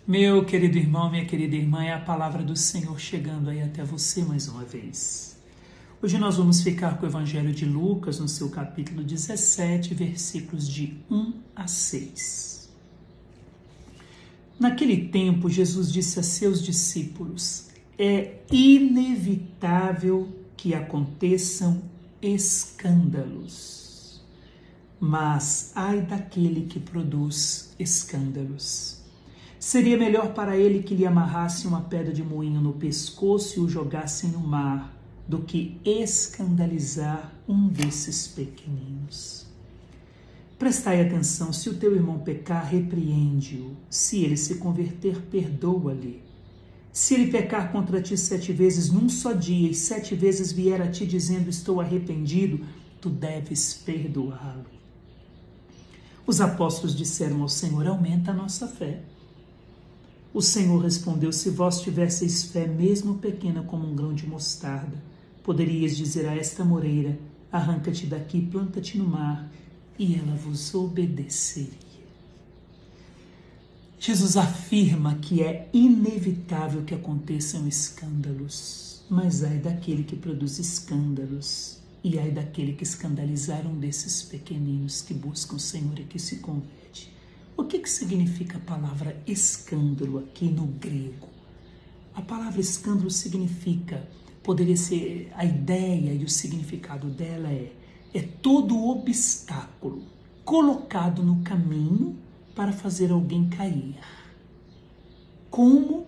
Meu querido irmão, minha querida irmã, é a palavra do Senhor chegando aí até você mais uma vez. Hoje nós vamos ficar com o Evangelho de Lucas, no seu capítulo 17, versículos de 1 a 6. Naquele tempo, Jesus disse a seus discípulos: é inevitável que aconteçam escândalos, mas ai daquele que produz escândalos. Seria melhor para ele que lhe amarrassem uma pedra de moinho no pescoço e o jogassem no mar, do que escandalizar um desses pequeninos. Prestai atenção: se o teu irmão pecar, repreende-o; se ele se converter, perdoa-lhe. Se ele pecar contra ti 7 vezes num só dia, e 7 vezes vier a ti dizendo: estou arrependido, tu deves perdoá-lo. Os apóstolos disseram ao Senhor: aumenta a nossa fé. O Senhor respondeu: se vós tivesseis fé mesmo pequena como um grão de mostarda, poderias dizer a esta moreira: arranca-te daqui, planta-te no mar, e ela vos obedeceria. Jesus afirma que é inevitável que aconteçam escândalos, mas ai daquele que produz escândalos, e ai daquele que escandalizar um desses pequeninos que buscam o Senhor e que se converte. O que significa a palavra escândalo aqui no grego? A palavra escândalo significa, poderia ser, a ideia e o significado dela é todo obstáculo colocado no caminho para fazer alguém cair, como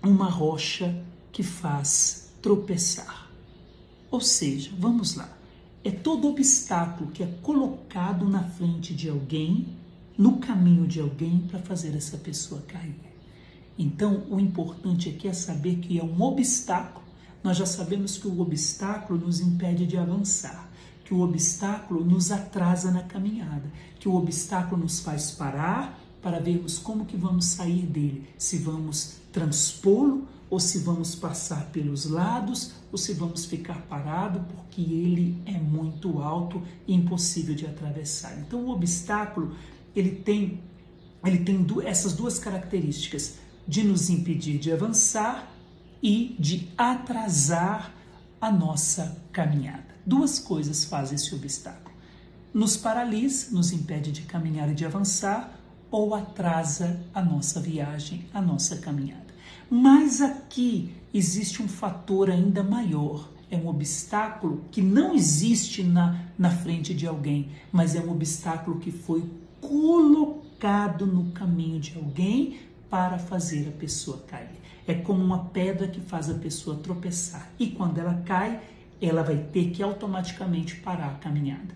uma rocha que faz tropeçar. Ou seja, vamos lá, é todo obstáculo que é colocado na frente de alguém, no caminho de alguém, para fazer essa pessoa cair. Então, o importante aqui é saber que é um obstáculo. Nós já sabemos que o obstáculo nos impede de avançar, que o obstáculo nos atrasa na caminhada, que o obstáculo nos faz parar para vermos como que vamos sair dele, se vamos transpô-lo, ou se vamos passar pelos lados, ou se vamos ficar parado porque ele é muito alto e impossível de atravessar. Então, o obstáculo ele tem essas duas características, de nos impedir de avançar e de atrasar a nossa caminhada. Duas coisas fazem esse obstáculo: nos paralisa, nos impede de caminhar e de avançar, ou atrasa a nossa viagem, a nossa caminhada. Mas aqui existe um fator ainda maior. É um obstáculo que não existe na frente de alguém, mas é um obstáculo que foi colocado no caminho de alguém para fazer a pessoa cair. É como uma pedra que faz a pessoa tropeçar. E quando ela cai, ela vai ter que automaticamente parar a caminhada,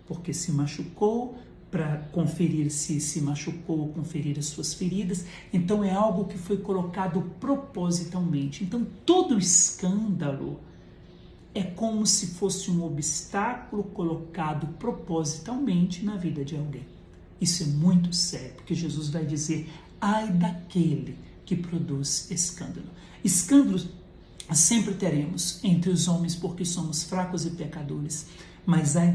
porque se machucou, para conferir se machucou, conferir as suas feridas. Então é algo que foi colocado propositalmente. Então todo escândalo é como se fosse um obstáculo colocado propositalmente na vida de alguém. Isso é muito sério, porque Jesus vai dizer: ai daquele que produz escândalo. Escândalos sempre teremos entre os homens, porque somos fracos e pecadores, mas ai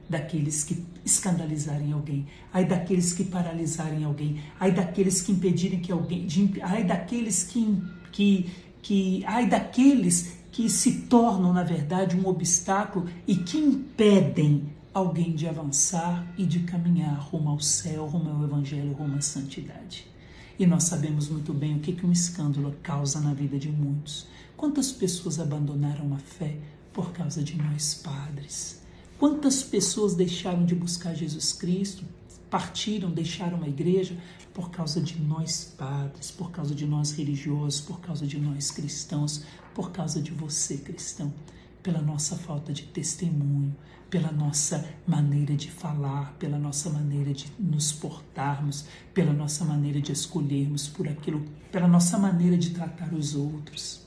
daqueles que escandalizarem alguém, ai daqueles que paralisarem alguém, ai daqueles que impedirem que alguém, ai daqueles ai daqueles que se tornam, na verdade, um obstáculo e que impedem alguém de avançar e de caminhar rumo ao céu, rumo ao Evangelho, rumo à santidade. E nós sabemos muito bem o que um escândalo causa na vida de muitos. Quantas pessoas abandonaram a fé por causa de nós padres? Quantas pessoas deixaram de buscar Jesus Cristo, partiram, deixaram a igreja por causa de nós padres, por causa de nós religiosos, por causa de nós cristãos, por causa de você cristão, pela nossa falta de testemunho, pela nossa maneira de falar, pela nossa maneira de nos portarmos, pela nossa maneira de escolhermos por aquilo, pela nossa maneira de tratar os outros.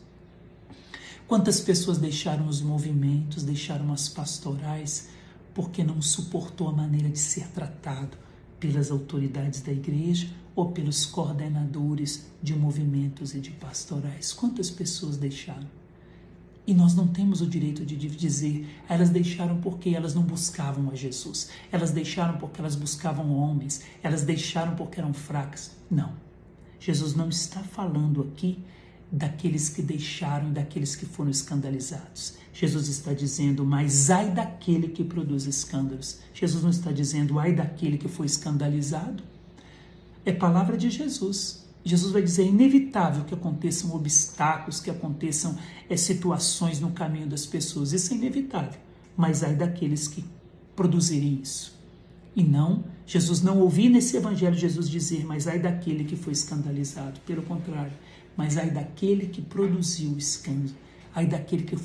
Quantas pessoas deixaram os movimentos, deixaram as pastorais, porque não suportou a maneira de ser tratado pelas autoridades da igreja ou pelos coordenadores de movimentos e de pastorais? Quantas pessoas deixaram? E nós não temos o direito de dizer: elas deixaram porque elas não buscavam a Jesus, elas deixaram porque elas buscavam homens, elas deixaram porque eram fracas. Não. Jesus não está falando aqui daqueles que deixaram e daqueles que foram escandalizados. Jesus está dizendo, mas ai daquele que produz escândalos. Jesus não está dizendo, ai daquele que foi escandalizado. É palavra de Jesus. Jesus vai dizer, é inevitável que aconteçam obstáculos, que aconteçam situações no caminho das pessoas. Isso é inevitável. Mas ai daqueles que produzirem isso. E não, Jesus não ouvi nesse evangelho Jesus dizer, mas ai daquele que foi escandalizado. Pelo contrário, mas ai daquele que produziu o escândalo. Ai daquele que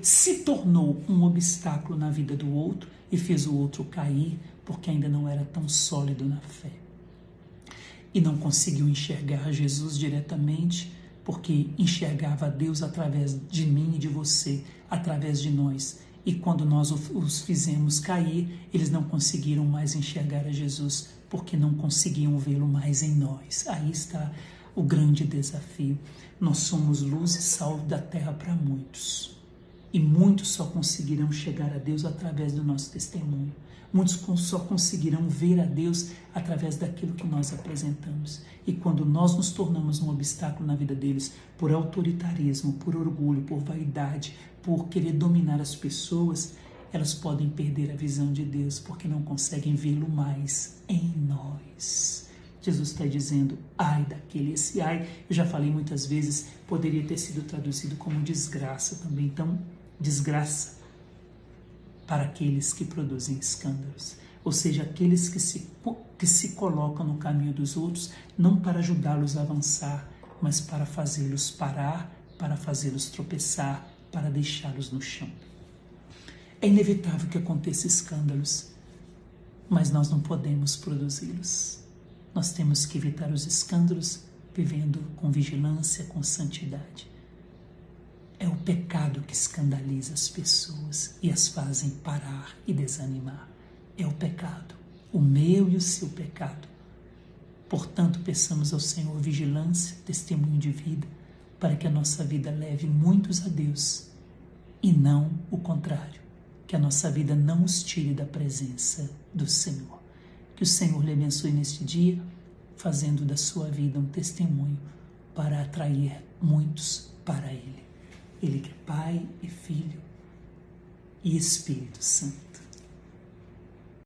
se tornou um obstáculo na vida do outro e fez o outro cair porque ainda não era tão sólido na fé. E não conseguiu enxergar Jesus diretamente porque enxergava a Deus através de mim e de você, através de nós. E quando nós os fizemos cair, eles não conseguiram mais enxergar a Jesus, porque não conseguiam vê-lo mais em nós. Aí está o grande desafio. Nós somos luz e sal da terra para muitos. E muitos só conseguirão chegar a Deus através do nosso testemunho. Muitos só conseguirão ver a Deus através daquilo que nós apresentamos. E quando nós nos tornamos um obstáculo na vida deles, por autoritarismo, por orgulho, por vaidade, por querer dominar as pessoas, elas podem perder a visão de Deus, porque não conseguem vê-lo mais em nós. Jesus está dizendo, ai daquele, esse ai, eu já falei muitas vezes, poderia ter sido traduzido como desgraça também. Então, desgraça para aqueles que produzem escândalos, ou seja, aqueles que se colocam no caminho dos outros, não para ajudá-los a avançar, mas para fazê-los parar, para fazê-los tropeçar, para deixá-los no chão. É inevitável que aconteçam escândalos, mas nós não podemos produzi-los. Nós temos que evitar os escândalos vivendo com vigilância, com santidade. É o pecado que escandaliza as pessoas e as fazem parar e desanimar. É o pecado, o meu e o seu pecado. Portanto, peçamos ao Senhor vigilância, testemunho de vida, para que a nossa vida leve muitos a Deus e não o contrário, que a nossa vida não os tire da presença do Senhor. Que o Senhor lhe abençoe neste dia, fazendo da sua vida um testemunho para atrair muitos para Ele. Ele que é Pai e Filho e Espírito Santo.